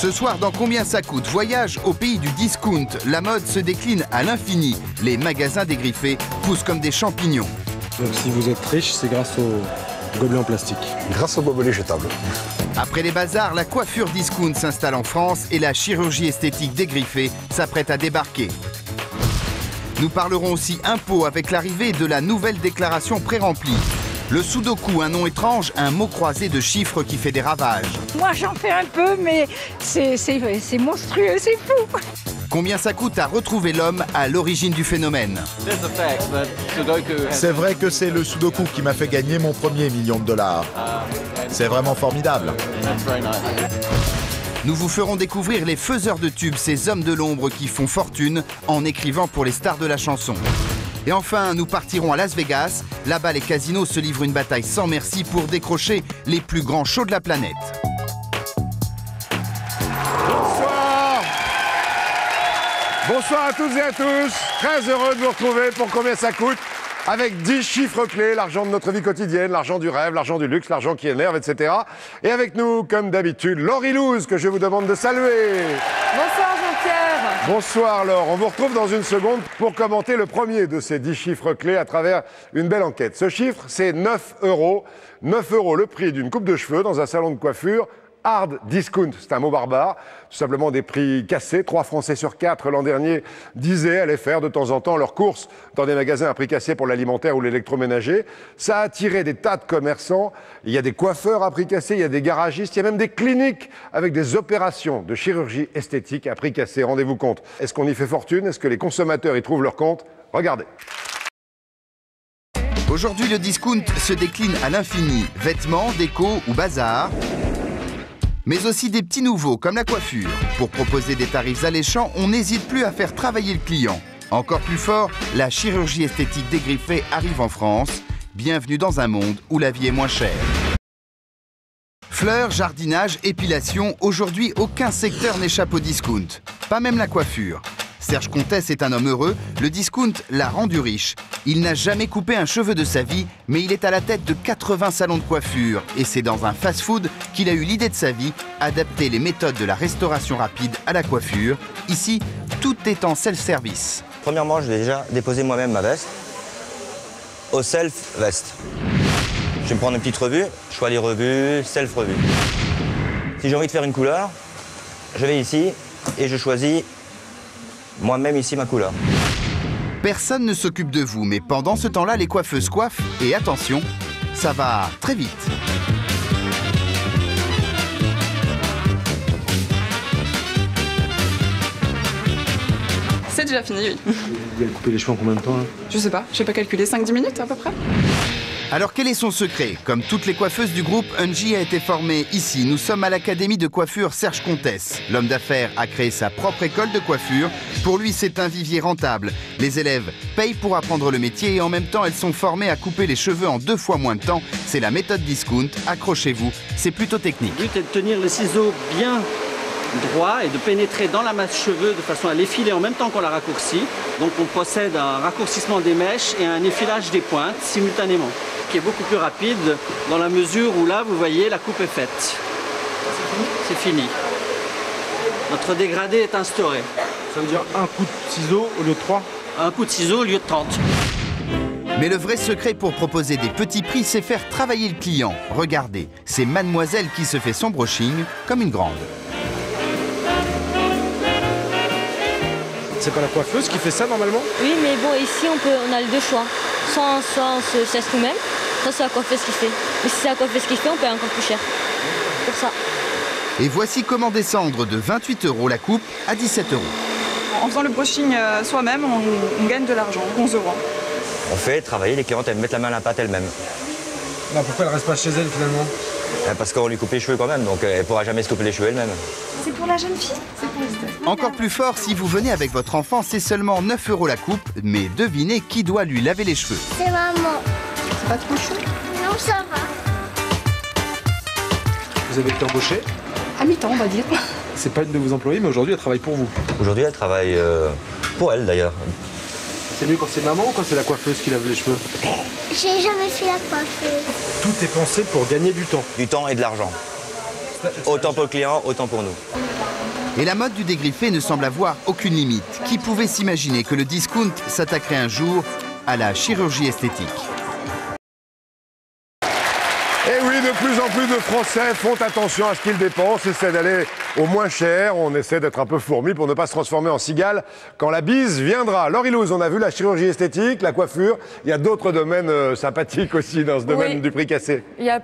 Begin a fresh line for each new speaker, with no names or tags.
Ce soir, dans Combien ça coûte, voyage au pays du discount. La mode se décline à l'infini. Les magasins dégriffés poussent comme des champignons.
Donc si vous êtes riche, c'est grâce aux gobelets en plastique.
Grâce aux gobelets jetables.
Après les bazars, la coiffure discount s'installe en France et la chirurgie esthétique dégriffée s'apprête à débarquer. Nous parlerons aussi impôts avec l'arrivée de la nouvelle déclaration pré-remplie. Le sudoku, un nom étrange, un mot croisé de chiffres qui fait des ravages.
Moi j'en fais un peu, mais c'est monstrueux, c'est fou.
Combien ça coûte à retrouver l'homme à l'origine du phénomène?
C'est vrai que c'est le sudoku qui m'a fait gagner mon premier $1 million. C'est vraiment formidable.
Nous vous ferons découvrir les faiseurs de tubes, ces hommes de l'ombre qui font fortune en écrivant pour les stars de la chanson. Et enfin, nous partirons à Las Vegas. Là-bas, les casinos se livrent une bataille sans merci pour décrocher les plus grands shows de la planète.
Bonsoir. Bonsoir à toutes et à tous. Très heureux de vous retrouver pour Combien ça coûte, avec 10 chiffres clés, l'argent de notre vie quotidienne, l'argent du rêve, l'argent du luxe, l'argent qui énerve, etc. Et avec nous, comme d'habitude, Laurie Louz, que je vous demande de saluer.
Bonsoir Jean-Pierre.
Bonsoir Laure, on vous retrouve dans une seconde pour commenter le premier de ces 10 chiffres clés à travers une belle enquête. Ce chiffre, c'est 9 €. 9 € le prix d'une coupe de cheveux dans un salon de coiffure. Hard discount, c'est un mot barbare, tout simplement des prix cassés. 3 Français sur 4 l'an dernier disaient aller faire de temps en temps leurs courses dans des magasins à prix cassés pour l'alimentaire ou l'électroménager. Ça a attiré des tas de commerçants. Il y a des coiffeurs à prix cassés, il y a des garagistes, il y a même des cliniques avec des opérations de chirurgie esthétique à prix cassé. Rendez-vous compte, est-ce qu'on y fait fortune? Est-ce que les consommateurs y trouvent leur compte? Regardez.
Aujourd'hui, le discount se décline à l'infini. Vêtements, déco ou bazar. Mais aussi des petits nouveaux comme la coiffure. Pour proposer des tarifs alléchants, on n'hésite plus à faire travailler le client. Encore plus fort, la chirurgie esthétique dégriffée arrive en France. Bienvenue dans un monde où la vie est moins chère. Fleurs, jardinage, épilation, aujourd'hui aucun secteur n'échappe au discount. Pas même la coiffure. Serge Comtesse est un homme heureux, le discount l'a rendu riche. Il n'a jamais coupé un cheveu de sa vie, mais il est à la tête de 80 salons de coiffure. Et c'est dans un fast-food qu'il a eu l'idée de sa vie, adapter les méthodes de la restauration rapide à la coiffure. Ici, tout est en self-service.
Premièrement, je vais déjà déposer moi-même ma veste au self-veste. Je vais me prendre une petite revue, choix les revues, self-revue. Si j'ai envie de faire une couleur, je vais ici et je choisis moi-même ici ma couleur.
Personne ne s'occupe de vous, mais pendant ce temps-là, les coiffeuses coiffent. Et attention, ça va très vite.
C'est déjà fini, oui.
Vous allez couper les cheveux en combien de temps là?
Je sais pas calculé, 5-10 minutes à peu près.
Alors quel est son secret? Comme toutes les coiffeuses du groupe, Unji a été formée ici. Nous sommes à l'académie de coiffure Serge Comtesse. L'homme d'affaires a créé sa propre école de coiffure. Pour lui, c'est un vivier rentable. Les élèves payent pour apprendre le métier et en même temps, elles sont formées à couper les cheveux en 2 fois moins de temps. C'est la méthode discount. Accrochez-vous, c'est plutôt technique.
Le but est de tenir le ciseau bien droit et de pénétrer dans la masse cheveux de façon à l'effiler en même temps qu'on la raccourcit. Donc on procède à un raccourcissement des mèches et à un effilage des pointes simultanément, qui est beaucoup plus rapide dans la mesure où là, vous voyez, la coupe est faite. C'est fini. Notre dégradé est instauré.
Ça veut dire un coup de ciseau au lieu de 3?
Un coup de ciseau au lieu de 30.
Mais le vrai secret pour proposer des petits prix, c'est faire travailler le client. Regardez, c'est mademoiselle qui se fait son brushing comme une grande.
C'est pas la coiffeuse qui fait ça normalement?
Oui, mais bon, ici on a les 2 choix. Soit on se cesse nous-mêmes, soit c'est la coiffeuse qui fait. Mais si c'est la coiffeuse qui fait, on paye encore plus cher. Pour ça.
Et voici comment descendre de 28 € la coupe à 17 €.
En faisant le brushing soi-même, on gagne de l'argent, 11 €.
On fait travailler les clientes, elles mettent la main à la pâte elles-mêmes.
Non, pourquoi elle reste pas chez elle finalement?
Parce qu'on lui coupe les cheveux quand même, donc elle pourra jamais se couper les cheveux elle-même.
C'est pour la jeune fille, c'est pour les stages.
Encore plus fort, si vous venez avec votre enfant, c'est seulement 9 € la coupe. Mais devinez qui doit lui laver les cheveux.
C'est maman.
C'est pas trop chaud?
Non, ça va.
Vous avez été embauché?
À mi-temps, on va dire.
C'est pas une de vos employés, mais aujourd'hui elle travaille pour vous.
Aujourd'hui elle travaille pour elle d'ailleurs.
C'est mieux quand c'est maman ou quand c'est la coiffeuse qui lave les cheveux?
J'ai jamais fait la coiffeuse.
Tout est pensé pour gagner du temps.
Du temps et de l'argent. Autant pour le client, autant pour nous.
Et la mode du dégriffé ne semble avoir aucune limite. Qui pouvait s'imaginer que le discount s'attaquerait un jour à la chirurgie esthétique?
Et oui, de plus en plus de Français font attention à ce qu'ils dépensent, essaient d'aller au moins cher. On essaie d'être un peu fourmi pour ne pas se transformer en cigale quand la bise viendra. Laurie Louze, on a vu la chirurgie esthétique, la coiffure. Il y a d'autres domaines sympathiques aussi dans ce domaine du prix cassé.
Il y a